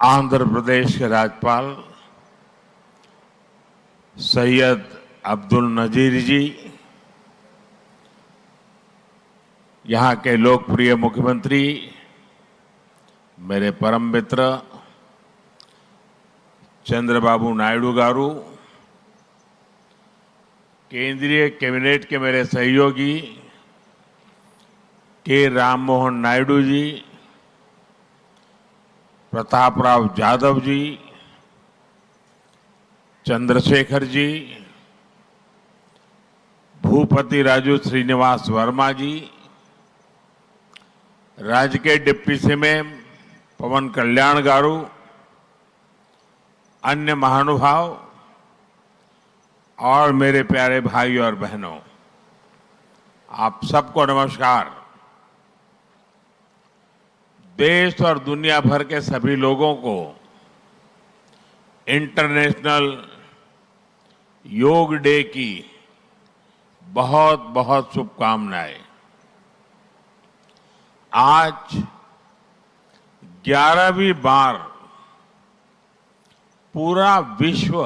आंध्र प्रदेश के राज्यपाल सैयद अब्दुल नजीर जी, यहाँ के लोकप्रिय मुख्यमंत्री मेरे परम मित्र चंद्रबाबू नायडू गारू, केंद्रीय कैबिनेट के मेरे सहयोगी के राम मोहन नायडू जी, प्रताप राव जाधव जी, चंद्रशेखर जी, भूपति राजू श्रीनिवास वर्मा जी, राज्य के डिप्टी सीएम पवन कल्याण गारू, अन्य महानुभाव और मेरे प्यारे भाई और बहनों, आप सबको नमस्कार। देश और दुनिया भर के सभी लोगों को इंटरनेशनल योग डे की बहुत बहुत शुभकामनाएं। आज 11वीं बार पूरा विश्व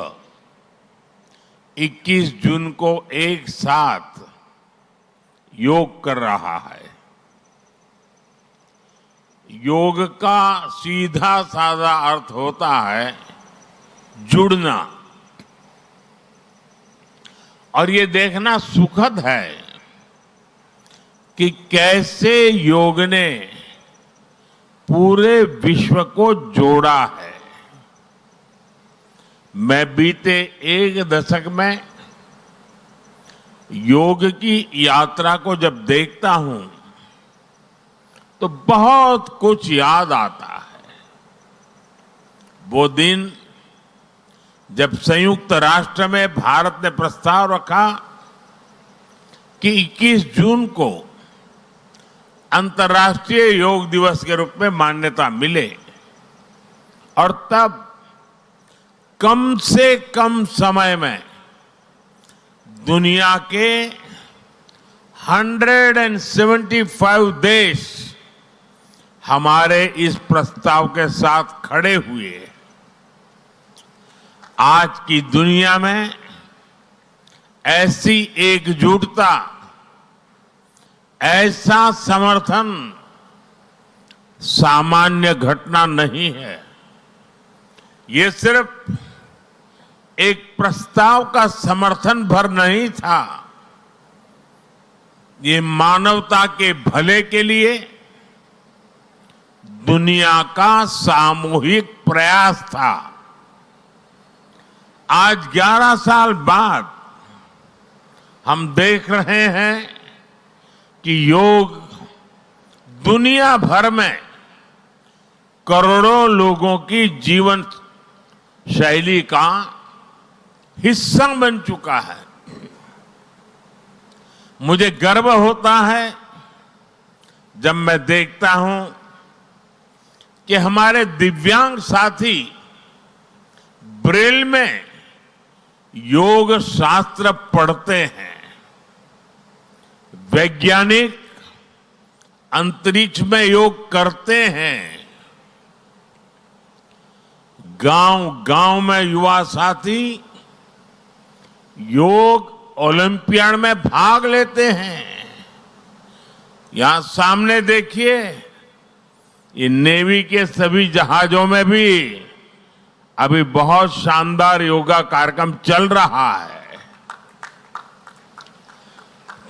21 जून को एक साथ योग कर रहा है। योग का सीधा साधा अर्थ होता है जुड़ना, और ये देखना सुखद है कि कैसे योग ने पूरे विश्व को जोड़ा है। मैं बीते एक दशक में योग की यात्रा को जब देखता हूं तो बहुत कुछ याद आता है। वो दिन जब संयुक्त राष्ट्र में भारत ने प्रस्ताव रखा कि 21 जून को अंतर्राष्ट्रीय योग दिवस के रूप में मान्यता मिले, और तब कम से कम समय में दुनिया के 175 देश हमारे इस प्रस्ताव के साथ खड़े हुए। आज की दुनिया में ऐसी एकजुटता, ऐसा समर्थन सामान्य घटना नहीं है। ये सिर्फ एक प्रस्ताव का समर्थन भर नहीं था, ये मानवता के भले के लिए दुनिया का सामूहिक प्रयास था। आज 11 साल बाद हम देख रहे हैं कि योग दुनिया भर में करोड़ों लोगों की जीवन शैली का हिस्सा बन चुका है। मुझे गर्व होता है जब मैं देखता हूं कि हमारे दिव्यांग साथी ब्रेल में योग शास्त्र पढ़ते हैं, वैज्ञानिक अंतरिक्ष में योग करते हैं, गांव-गांव में युवा साथी योग ओलंपियाड में भाग लेते हैं। यहां सामने देखिए, ये नेवी के सभी जहाजों में भी अभी बहुत शानदार योगा कार्यक्रम चल रहा है।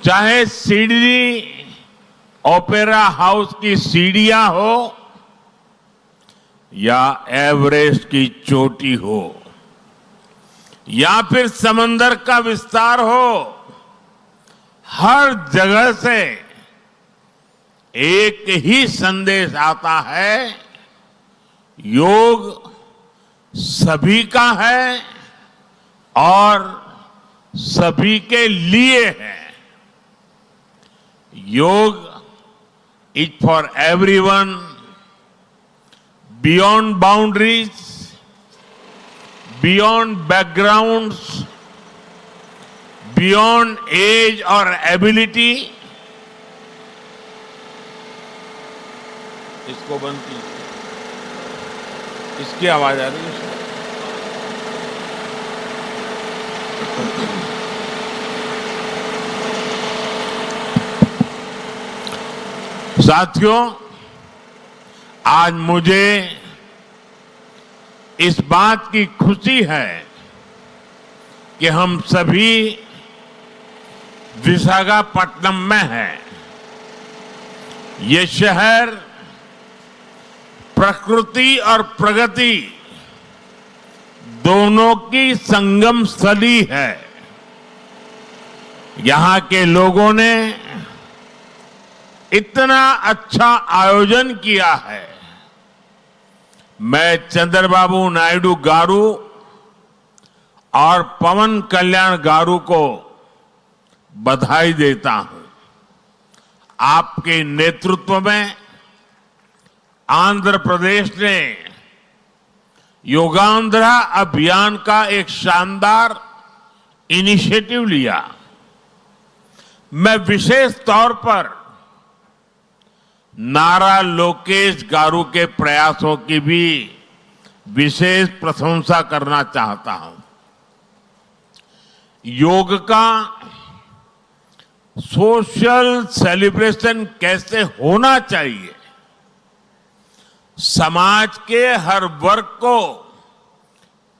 चाहे सिडनी ओपेरा हाउस की सीढ़ियां हो या एवरेस्ट की चोटी हो या फिर समंदर का विस्तार हो, हर जगह से एक ही संदेश आता है, योग सभी का है और सभी के लिए है। Yog is for everyone, beyond boundaries, beyond backgrounds, beyond age और एबिलिटी। इसको बंद कीजिए। इसकी आवाज आ रही है। साथियों, आज मुझे इस बात की खुशी है कि हम सभी विशाखापट्टनम में हैं। ये शहर प्रकृति और प्रगति दोनों की संगम स्थली है। यहां के लोगों ने इतना अच्छा आयोजन किया है। मैं चंद्रबाबू नायडू गारू और पवन कल्याण गारू को बधाई देता हूं। आपके नेतृत्व में आंध्र प्रदेश ने योगांध्रा अभियान का एक शानदार इनिशिएटिव लिया। मैं विशेष तौर पर नारा लोकेश गारू के प्रयासों की भी विशेष प्रशंसा करना चाहता हूं। योग का सोशल सेलिब्रेशन कैसे होना चाहिए, समाज के हर वर्ग को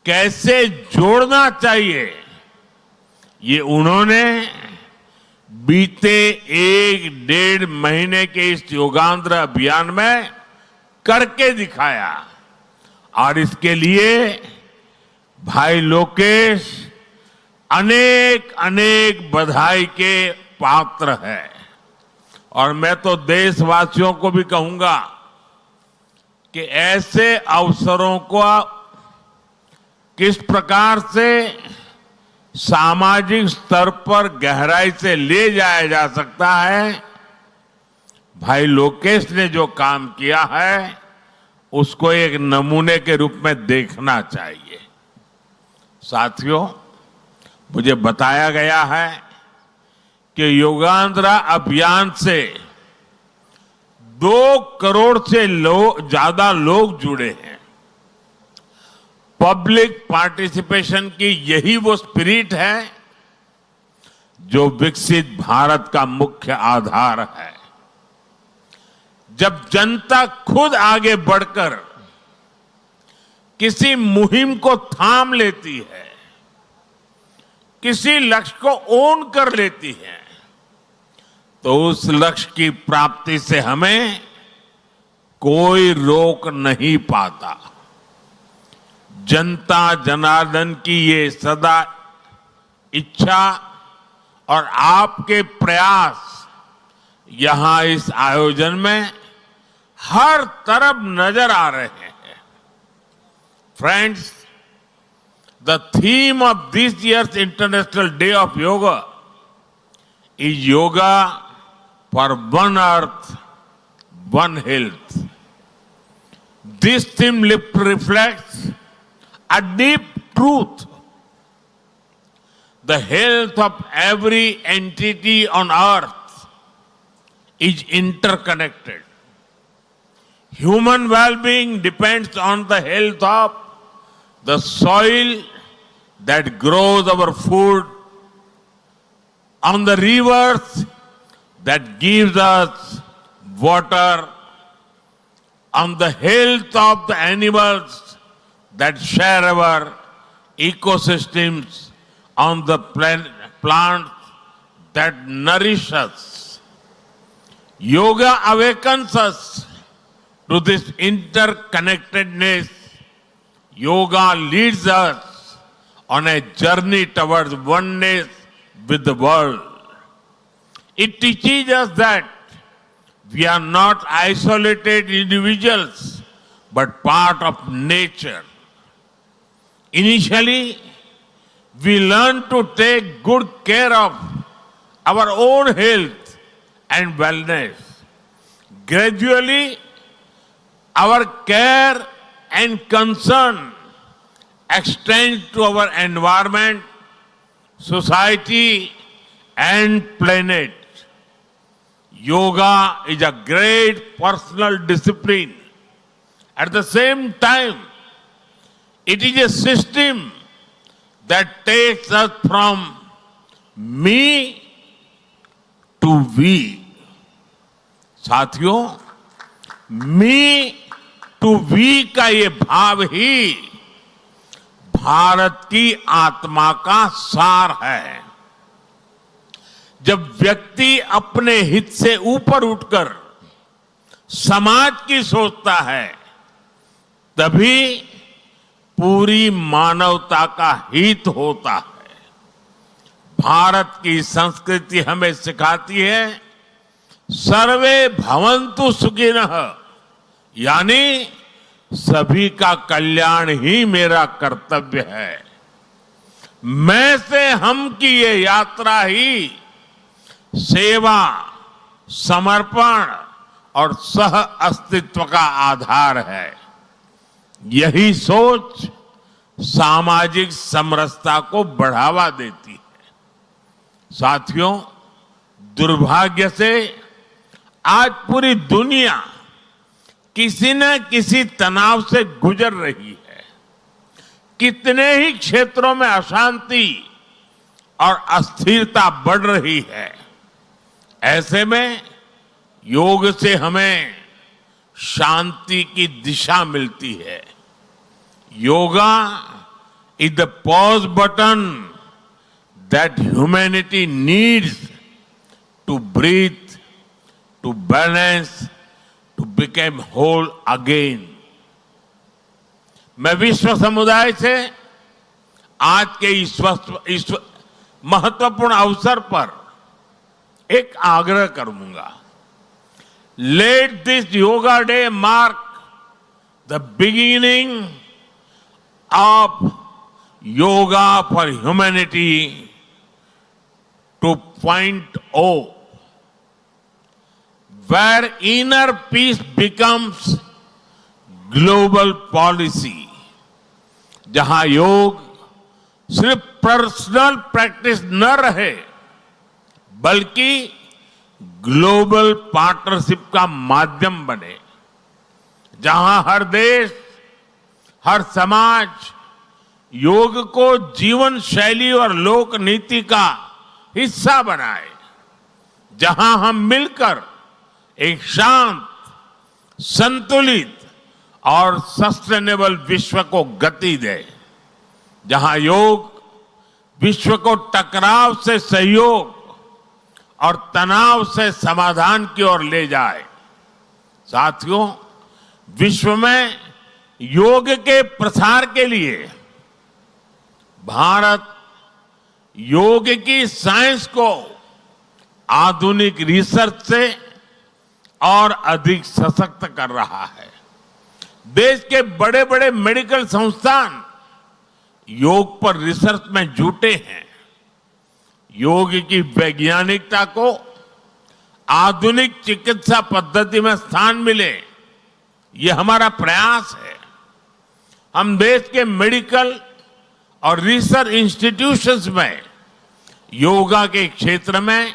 कैसे जोड़ना चाहिए, ये उन्होंने बीते 1-1.5 महीने के इस योगांध्र अभियान में करके दिखाया। और इसके लिए भाई लोकेश अनेक अनेक बधाई के पात्र है। और मैं तो देशवासियों को भी कहूंगा कि ऐसे अवसरों को किस प्रकार से सामाजिक स्तर पर गहराई से ले जाया जा सकता है, भाई लोकेश ने जो काम किया है उसको एक नमूने के रूप में देखना चाहिए। साथियों, मुझे बताया गया है कि योगांध्रा अभियान से 2 करोड़ से ज्यादा लोग जुड़े हैं। पब्लिक पार्टिसिपेशन की यही वो स्पिरिट है जो विकसित भारत का मुख्य आधार है। जब जनता खुद आगे बढ़कर किसी मुहिम को थाम लेती है, किसी लक्ष्य को ओन कर लेती है, तो उस लक्ष्य की प्राप्ति से हमें कोई रोक नहीं पाता। जनता जनार्दन की ये सदा इच्छा और आपके प्रयास यहां इस आयोजन में हर तरफ नजर आ रहे हैं। Friends, the theme of this years international day of yoga is yoga for one earth, one health. This theme reflects a deep truth. The health of every entity on earth is interconnected. Human well-being depends on the health of the soil that grows our food, on the rivers that gives us water, on the health of the animals that share our ecosystems, on the plants that nourish us. Yoga awakens us to this interconnectedness. Yoga leads us on a journey towards oneness with the world. It teaches us that we are not isolated individuals, but part of nature. Initially, we learn to take good care of our own health and wellness. Gradually, our care and concern extends to our environment, society, and planet. Yoga is a great personal discipline. At the same time, It is a system that takes us from me to we. साथियों, मी to we का ये भाव ही भारत की आत्मा का सार है। जब व्यक्ति अपने हित से ऊपर उठकर समाज की सोचता है, तभी पूरी मानवता का हित होता है। भारत की संस्कृति हमें सिखाती है सर्वे भवन्तु सुखिनः, यानी सभी का कल्याण ही मेरा कर्तव्य है। मैं से हम की ये यात्रा ही सेवा, समर्पण और सह अस्तित्व का आधार है। यही सोच सामाजिक समरसता को बढ़ावा देती है। साथियों, दुर्भाग्य से आज पूरी दुनिया किसी न किसी तनाव से गुजर रही है। कितने ही क्षेत्रों में अशांति और अस्थिरता बढ़ रही है। ऐसे में योग से हमें शांति की दिशा मिलती है। Yoga is the pause button that humanity needs to breathe, to balance, to become whole again. मैं विश्व समुदाय से आज के इस महत्वपूर्ण अवसर पर एक आग्रह करूंगा। Let this yoga day mark the beginning of yoga for humanity 2.0. where inner peace becomes global policy, जहां योग सिर्फ पर्सनल प्रैक्टिस न रहे बल्कि ग्लोबल पार्टनरशिप का माध्यम बने, जहां हर देश, हर समाज योग को जीवन शैली और लोक नीति का हिस्सा बनाए, जहां हम मिलकर एक शांत, संतुलित और सस्टेनेबल विश्व को गति दे, जहां योग विश्व को टकराव से सहयोग और तनाव से समाधान की ओर ले जाए। साथियों, विश्व में योग के प्रसार के लिए भारत योग की साइंस को आधुनिक रिसर्च से और अधिक सशक्त कर रहा है। देश के बड़े बड़े मेडिकल संस्थान योग पर रिसर्च में जुटे हैं। योग की वैज्ञानिकता को आधुनिक चिकित्सा पद्धति में स्थान मिले, ये हमारा प्रयास है। हम देश के मेडिकल और रिसर्च इंस्टीट्यूशंस में योगा के क्षेत्र में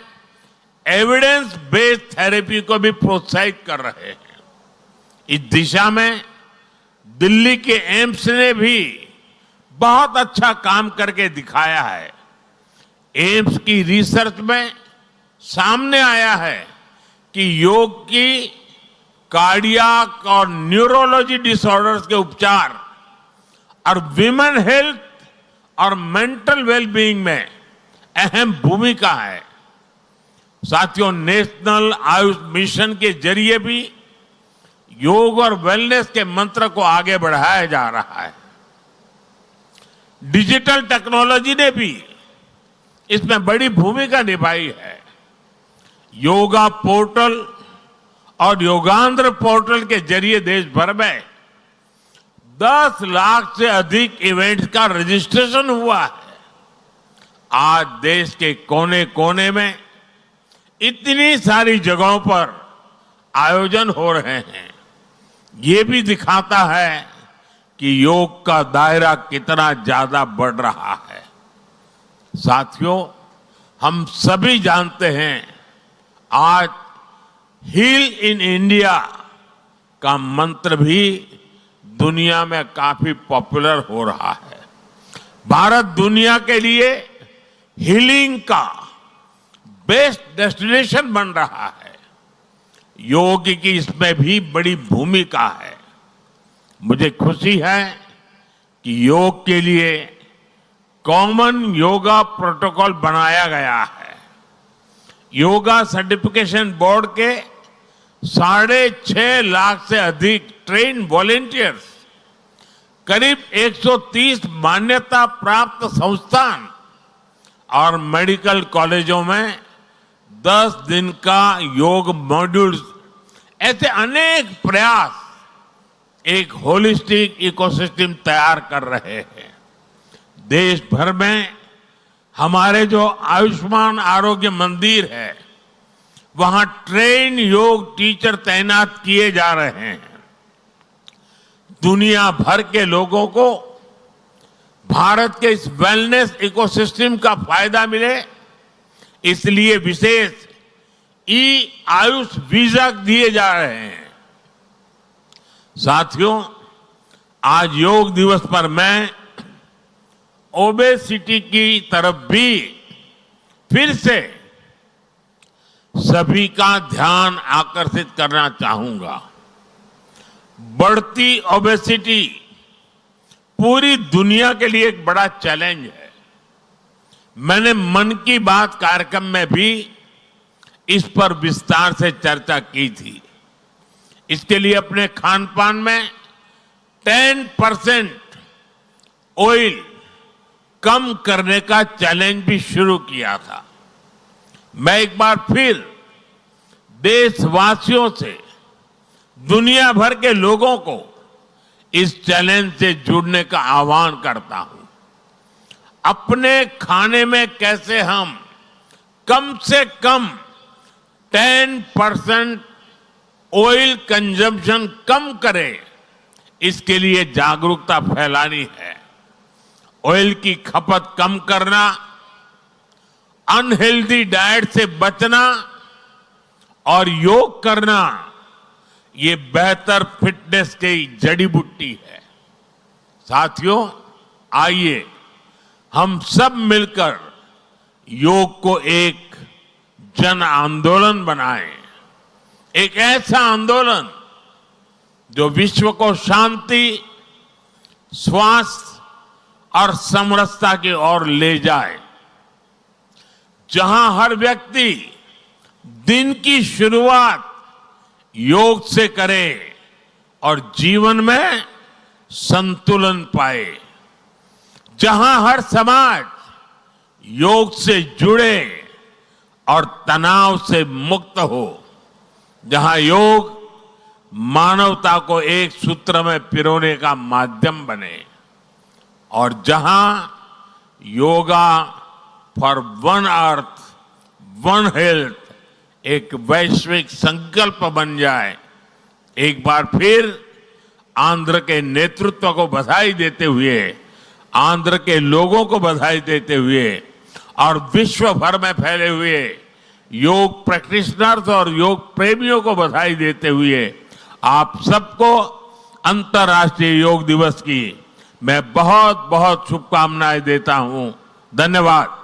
एविडेंस बेस्ड थेरेपी को भी प्रोत्साहित कर रहे हैं। इस दिशा में दिल्ली के एम्स ने भी बहुत अच्छा काम करके दिखाया है। एम्स की रिसर्च में सामने आया है कि योग की कार्डियक और न्यूरोलॉजी डिसऑर्डर्स के उपचार और विमेन हेल्थ और मेंटल वेलबीइंग में अहम भूमिका है। साथियों, नेशनल आयुष मिशन के जरिए भी योग और वेलनेस के मंत्र को आगे बढ़ाया जा रहा है। डिजिटल टेक्नोलॉजी ने भी इसमें बड़ी भूमिका निभाई है। योगा पोर्टल और योगांध्र पोर्टल के जरिए देश भर में 10 लाख से अधिक इवेंट्स का रजिस्ट्रेशन हुआ है। आज देश के कोने कोने में इतनी सारी जगहों पर आयोजन हो रहे हैं। ये भी दिखाता है कि योग का दायरा कितना ज्यादा बढ़ रहा है। साथियों, हम सभी जानते हैं आज हील इन इंडिया का मंत्र भी दुनिया में काफी पॉपुलर हो रहा है। भारत दुनिया के लिए हीलिंग का बेस्ट डेस्टिनेशन बन रहा है। योग की इसमें भी बड़ी भूमिका है। मुझे खुशी है कि योग के लिए कॉमन योगा प्रोटोकॉल बनाया गया है। योगा सर्टिफिकेशन बोर्ड के 6.5 लाख से अधिक ट्रेन वॉलेंटियर्स, करीब 130 मान्यता प्राप्त संस्थान और मेडिकल कॉलेजों में 10 दिन का योग मॉड्यूल्स, ऐसे अनेक प्रयास एक होलिस्टिक इकोसिस्टम तैयार कर रहे हैं। देश भर में हमारे जो आयुष्मान आरोग्य मंदिर है, वहां ट्रेन योग टीचर तैनात किए जा रहे हैं। दुनिया भर के लोगों को भारत के इस वेलनेस इकोसिस्टम का फायदा मिले, इसलिए विशेष ई आयुष वीजा दिए जा रहे हैं। साथियों, आज योग दिवस पर मैं ओबेसिटी की तरफ भी फिर से सभी का ध्यान आकर्षित करना चाहूंगा। बढ़ती ओबेसिटी पूरी दुनिया के लिए एक बड़ा चैलेंज है। मैंने मन की बात कार्यक्रम में भी इस पर विस्तार से चर्चा की थी। इसके लिए अपने खान पान में 10% ऑयल कम करने का चैलेंज भी शुरू किया था। मैं एक बार फिर देशवासियों से, दुनिया भर के लोगों को इस चैलेंज से जुड़ने का आह्वान करता हूं। अपने खाने में कैसे हम कम से कम 10% ऑयल कंजम्पशन कम करें, इसके लिए जागरूकता फैलानी है। ऑयल की खपत कम करना, अनहेल्दी डाइट से बचना और योग करना, ये बेहतर फिटनेस की जड़ी बूटी है। साथियों, आइए हम सब मिलकर योग को एक जन आंदोलन बनाएं। एक ऐसा आंदोलन जो विश्व को शांति, स्वास्थ्य और समरसता की ओर ले जाए। जहां हर व्यक्ति दिन की शुरुआत योग से करे और जीवन में संतुलन पाए। जहां हर समाज योग से जुड़े और तनाव से मुक्त हो। जहां योग मानवता को एक सूत्र में पिरोने का माध्यम बने और जहां yoga for one earth one health एक वैश्विक संकल्प बन जाए। एक बार फिर आंध्र के नेतृत्व को बधाई देते हुए, आंध्र के लोगों को बधाई देते हुए और विश्व भर में फैले हुए योग प्रैक्टिशनर्स और योग प्रेमियों को बधाई देते हुए आप सबको अंतर्राष्ट्रीय योग दिवस की मैं बहुत बहुत शुभकामनाएं देता हूं। धन्यवाद।